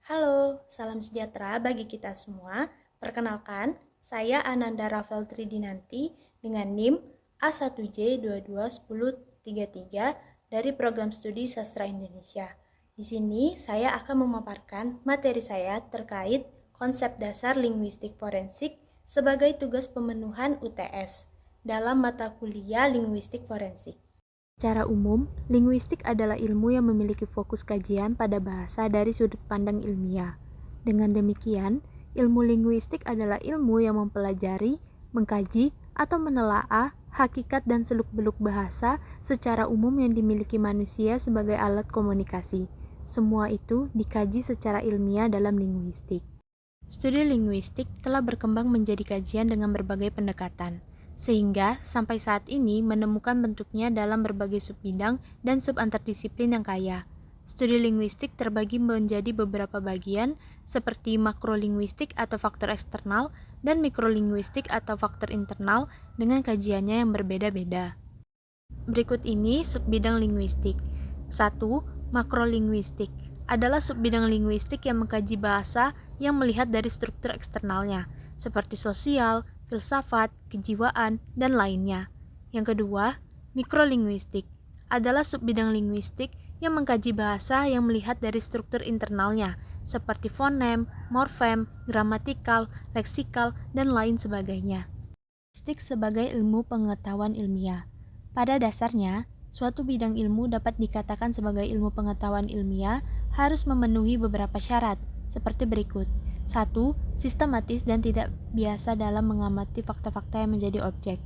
Halo, salam sejahtera bagi kita semua. Perkenalkan, saya Ananda Rafael Tridinanti dengan NIM A1J221033 dari Program Studi Sastra Indonesia. Di sini saya akan memaparkan materi saya terkait konsep dasar linguistik forensik sebagai tugas pemenuhan UTS dalam mata kuliah linguistik forensik. Secara umum, linguistik adalah ilmu yang memiliki fokus kajian pada bahasa dari sudut pandang ilmiah. Dengan demikian, ilmu linguistik adalah ilmu yang mempelajari, mengkaji, atau menelaah hakikat dan seluk-beluk bahasa secara umum yang dimiliki manusia sebagai alat komunikasi. Semua itu dikaji secara ilmiah dalam linguistik. Studi linguistik telah berkembang menjadi kajian dengan berbagai pendekatan, sehingga sampai saat ini menemukan bentuknya dalam berbagai subbidang dan subanterdisiplin yang kaya. Studi linguistik terbagi menjadi beberapa bagian, seperti makrolinguistik atau faktor eksternal dan mikrolinguistik atau faktor internal dengan kajiannya yang berbeda-beda. Berikut ini subbidang linguistik. 1. Makrolinguistik adalah subbidang linguistik yang mengkaji bahasa yang melihat dari struktur eksternalnya, seperti sosial, filsafat, kejiwaan, dan lainnya. Yang kedua, mikrolinguistik adalah subbidang linguistik yang mengkaji bahasa yang melihat dari struktur internalnya, seperti fonem, morfem, gramatikal, leksikal, dan lain sebagainya. Linguistik sebagai ilmu pengetahuan ilmiah. Pada dasarnya, suatu bidang ilmu dapat dikatakan sebagai ilmu pengetahuan ilmiah harus memenuhi beberapa syarat, seperti berikut. 1. Sistematis dan tidak biasa dalam mengamati fakta-fakta yang menjadi objek.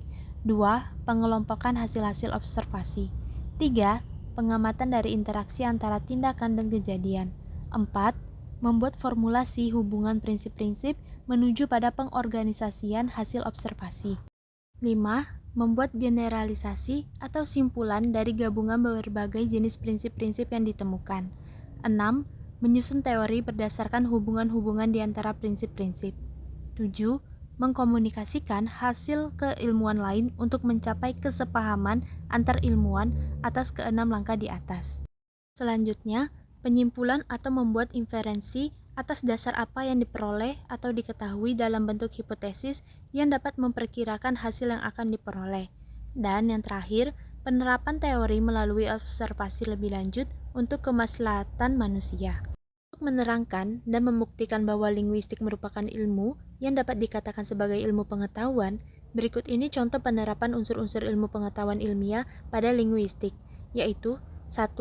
2. Pengelompokan hasil-hasil observasi. 3. Pengamatan dari interaksi antara tindakan dan kejadian. 4. Membuat formulasi hubungan prinsip-prinsip menuju pada pengorganisasian hasil observasi. 5. Membuat generalisasi atau simpulan dari gabungan berbagai jenis prinsip-prinsip yang ditemukan. 6. Menyusun teori berdasarkan hubungan-hubungan di antara prinsip-prinsip. 7. Mengkomunikasikan hasil keilmuan lain untuk mencapai kesepahaman antar ilmuwan atas keenam langkah di atas. Selanjutnya, penyimpulan atau membuat inferensi atas dasar apa yang diperoleh atau diketahui dalam bentuk hipotesis yang dapat memperkirakan hasil yang akan diperoleh. Dan yang terakhir, penerapan teori melalui observasi lebih lanjut untuk kemaslahatan manusia. Untuk menerangkan dan membuktikan bahwa linguistik merupakan ilmu yang dapat dikatakan sebagai ilmu pengetahuan, berikut ini contoh penerapan unsur-unsur ilmu pengetahuan ilmiah pada linguistik, yaitu 1.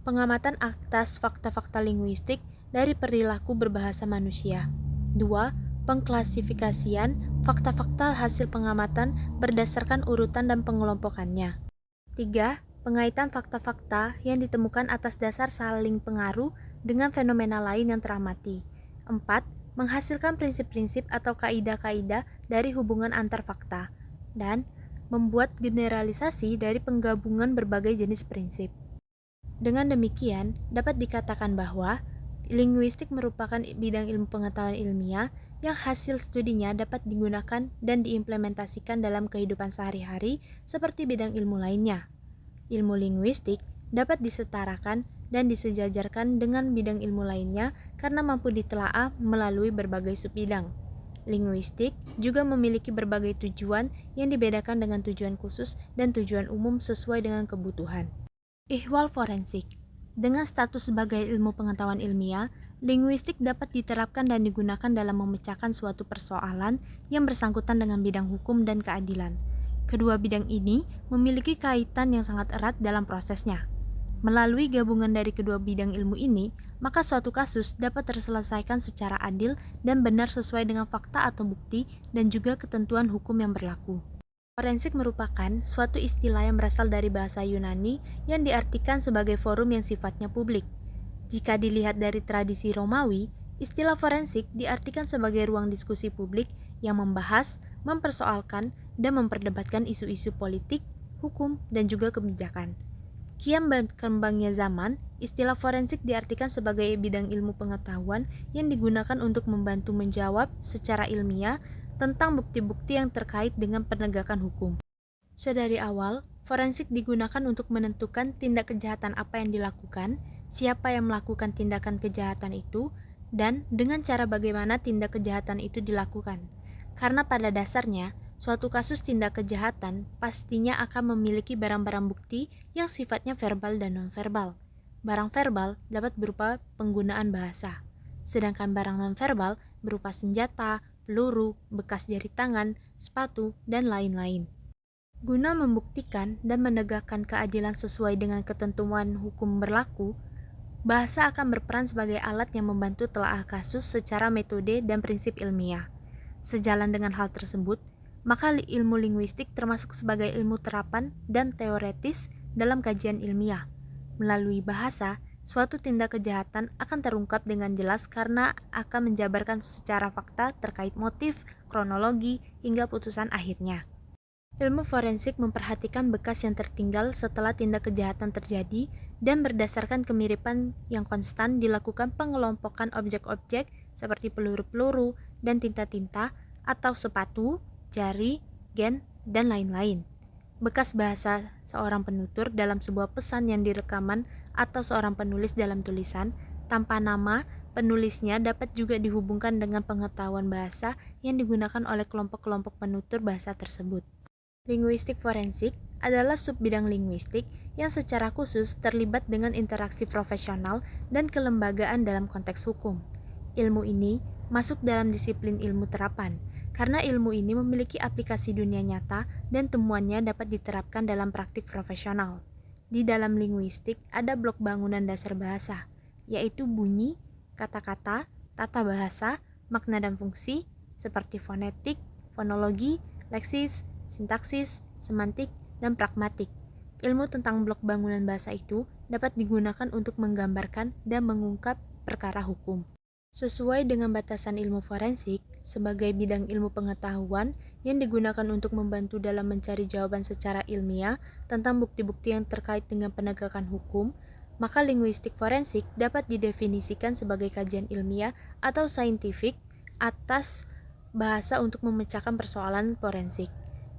Pengamatan atas fakta-fakta linguistik dari perilaku berbahasa manusia. 2. Pengklasifikasian fakta-fakta hasil pengamatan berdasarkan urutan dan pengelompokannya. 3. Pengaitan fakta-fakta yang ditemukan atas dasar saling pengaruh dengan fenomena lain yang teramati. 4. Menghasilkan prinsip-prinsip atau kaidah-kaidah dari hubungan antar fakta. Dan membuat generalisasi dari penggabungan berbagai jenis prinsip. Dengan demikian, dapat dikatakan bahwa linguistik merupakan bidang ilmu pengetahuan ilmiah yang hasil studinya dapat digunakan dan diimplementasikan dalam kehidupan sehari-hari seperti bidang ilmu lainnya. Ilmu linguistik dapat disetarakan dan disejajarkan dengan bidang ilmu lainnya karena mampu ditelaah melalui berbagai subbidang. Linguistik juga memiliki berbagai tujuan yang dibedakan dengan tujuan khusus dan tujuan umum sesuai dengan kebutuhan. Ihwal forensik. Dengan status sebagai ilmu pengetahuan ilmiah, linguistik dapat diterapkan dan digunakan dalam memecahkan suatu persoalan yang bersangkutan dengan bidang hukum dan keadilan. Kedua bidang ini memiliki kaitan yang sangat erat dalam prosesnya. Melalui gabungan dari kedua bidang ilmu ini, maka suatu kasus dapat terselesaikan secara adil dan benar sesuai dengan fakta atau bukti dan juga ketentuan hukum yang berlaku. Forensik merupakan suatu istilah yang berasal dari bahasa Yunani yang diartikan sebagai forum yang sifatnya publik. Jika dilihat dari tradisi Romawi, istilah forensik diartikan sebagai ruang diskusi publik yang membahas, mempersoalkan, dan memperdebatkan isu-isu politik, hukum, dan juga kebijakan. Kian berkembangnya zaman, istilah forensik diartikan sebagai bidang ilmu pengetahuan yang digunakan untuk membantu menjawab secara ilmiah tentang bukti-bukti yang terkait dengan penegakan hukum. Sedari awal, forensik digunakan untuk menentukan tindak kejahatan apa yang dilakukan, siapa yang melakukan tindakan kejahatan itu, dan dengan cara bagaimana tindak kejahatan itu dilakukan. Karena pada dasarnya, suatu kasus tindak kejahatan pastinya akan memiliki barang-barang bukti yang sifatnya verbal dan nonverbal. Barang verbal dapat berupa penggunaan bahasa, sedangkan barang nonverbal berupa senjata, peluru, bekas jari tangan, sepatu, dan lain-lain. Guna membuktikan dan menegakkan keadilan sesuai dengan ketentuan hukum berlaku, bahasa akan berperan sebagai alat yang membantu telaah kasus secara metode dan prinsip ilmiah. Sejalan dengan hal tersebut, maka ilmu linguistik termasuk sebagai ilmu terapan dan teoretis dalam kajian ilmiah. Melalui bahasa, suatu tindak kejahatan akan terungkap dengan jelas karena akan menjabarkan secara fakta terkait motif, kronologi, hingga putusan akhirnya. Ilmu forensik memperhatikan bekas yang tertinggal setelah tindak kejahatan terjadi dan berdasarkan kemiripan yang konstan dilakukan pengelompokan objek-objek seperti peluru-peluru dan tinta-tinta atau sepatu, jari, gen, dan lain-lain. Bekas bahasa seorang penutur dalam sebuah pesan yang direkaman atau seorang penulis dalam tulisan tanpa nama penulisnya dapat juga dihubungkan dengan pengetahuan bahasa yang digunakan oleh kelompok-kelompok penutur bahasa tersebut. Linguistik forensik adalah subbidang linguistik yang secara khusus terlibat dengan interaksi profesional dan kelembagaan dalam konteks hukum. Ilmu ini masuk dalam disiplin ilmu terapan, karena ilmu ini memiliki aplikasi dunia nyata dan temuannya dapat diterapkan dalam praktik profesional. Di dalam linguistik ada blok bangunan dasar bahasa, yaitu bunyi, kata-kata, tata bahasa, makna dan fungsi, seperti fonetik, fonologi, leksis, sintaksis, semantik, dan pragmatik. Ilmu tentang blok bangunan bahasa itu dapat digunakan untuk menggambarkan dan mengungkap perkara hukum. Sesuai dengan batasan ilmu forensik, sebagai bidang ilmu pengetahuan yang digunakan untuk membantu dalam mencari jawaban secara ilmiah tentang bukti-bukti yang terkait dengan penegakan hukum, maka linguistik forensik dapat didefinisikan sebagai kajian ilmiah atau saintifik atas bahasa untuk memecahkan persoalan forensik.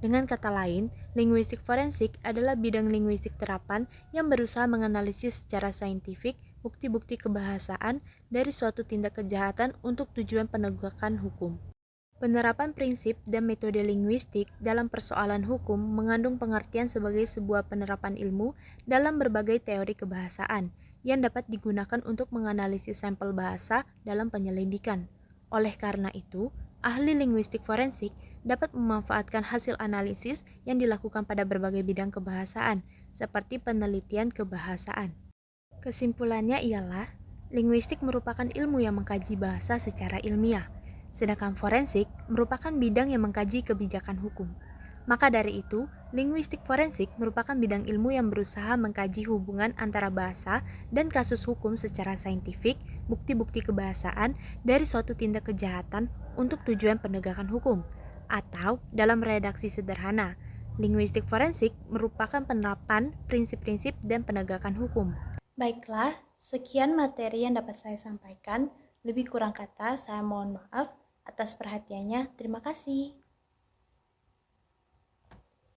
Dengan kata lain, linguistik forensik adalah bidang linguistik terapan yang berusaha menganalisis secara saintifik bukti-bukti kebahasaan dari suatu tindak kejahatan untuk tujuan penegakan hukum. Penerapan prinsip dan metode linguistik dalam persoalan hukum mengandung pengertian sebagai sebuah penerapan ilmu dalam berbagai teori kebahasaan yang dapat digunakan untuk menganalisis sampel bahasa dalam penyelidikan. Oleh karena itu, ahli linguistik forensik dapat memanfaatkan hasil analisis yang dilakukan pada berbagai bidang kebahasaan, seperti penelitian kebahasaan. Kesimpulannya ialah, linguistik merupakan ilmu yang mengkaji bahasa secara ilmiah, sedangkan forensik merupakan bidang yang mengkaji kebijakan hukum. Maka dari itu, linguistik forensik merupakan bidang ilmu yang berusaha mengkaji hubungan antara bahasa dan kasus hukum secara saintifik, bukti-bukti kebahasaan dari suatu tindak kejahatan untuk tujuan penegakan hukum. Atau dalam redaksi sederhana, linguistik forensik merupakan penerapan prinsip-prinsip dan penegakan hukum. Baiklah, sekian materi yang dapat saya sampaikan. Lebih kurang kata, saya mohon maaf atas perhatiannya. Terima kasih.